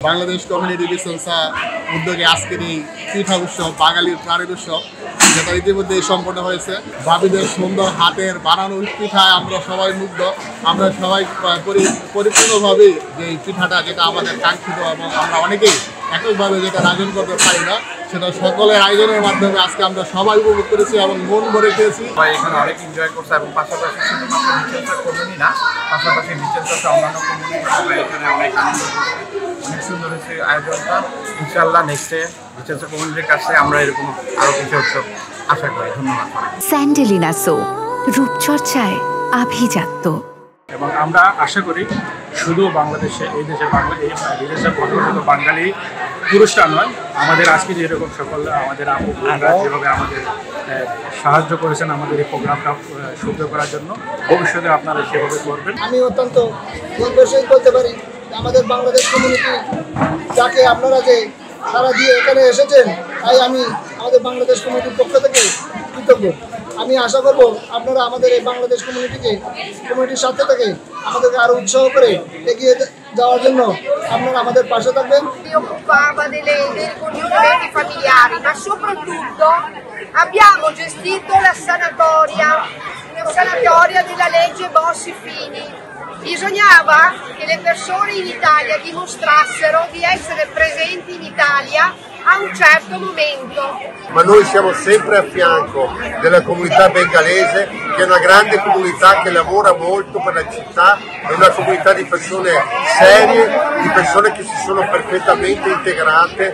Bangladesh community বিসংসা উদ্যোগে আজকের এই পিঠা উৎসব বাঙালির প্রাণের উৎসব যেটা ইতিমধ্যে সম্পন্ন হয়েছে। ভাবিদের সুন্দর হাতের বানানো পিঠায় আমরা সবাই মুগ্ধ। আমরা সবাই পরিপূর্ণভাবে যে এই পিঠাটা যেটা আমাদের কাঙ্ক্ষিত এবং আমরা অনেকেই এককভাবে যেটা আয়োজন করতে পারি না, সেটা সকলের আয়োজনের মাধ্যমে আজকে আমরা সবাই উপভোগ করেছি এবং মন ভরে খেয়েছি। সবাই এখানে অনেক এনজয় করছে এবং পাশাপাশি শুধুমাত্র বিচেলচর কমিউনি না, পাশাপাশি বিচেলচর অন্যান্য কমিউনিটি সবাই এখানে অনেক আনন্দ করছে। অনেক সুন্দর হয়েছে আয়োজনটা। ইনশাআল্লাহ নেক্সটে বিচেলচর কমিউনিটির কাছে আমরা এরকম আরও কিছু উৎসব আশা করি। ধন্যবাদ। স্যান্ডেলিনা সো, রূপচর্চায় আভিজাত্য। এবং আমরা আশা করি শুধু বাংলাদেশে এই দেশের বিদেশের বাঙালি পুরুষরা নয়, আমাদের আজকে যেরকম সকল আমাদের আপু বোনরা যেভাবে আমাদের সাহায্য করেছেন আমাদের এই প্রোগ্রামটা সুন্দর করার জন্য, ভবিষ্যতে আপনারা সেভাবে করবেন। আমি অত্যন্ত গর্বের সহিত বলতে পারি আমাদের বাংলাদেশ কমিউনিটি যাকে আপনারা যে তারা দিয়ে এখানে এসেছেন, তাই আমি আমাদের বাংলাদেশ কমিউনিটির পক্ষ থেকে কৃতজ্ঞ। আমি আশা করব আপনারা আমাদের এই বাংলাদেশ কমিউনিটির সাথে থেকে আমাদেরকে আরো উৎসাহ করে এগিয়ে যাওয়ার জন্য আপনারা আমাদের পাশে থাকবেন। dei congiungimenti familiari, ma soprattutto abbiamo gestito la sanatoria della legge Bossi-Fini. Bisognava che le persone in Italia dimostrassero di essere presenti in Italia a un certo momento. Ma noi siamo sempre a fianco della comunità bengalese, che è una grande comunità che lavora molto per la città, è una comunità di persone serie, di persone che si sono perfettamente integrate.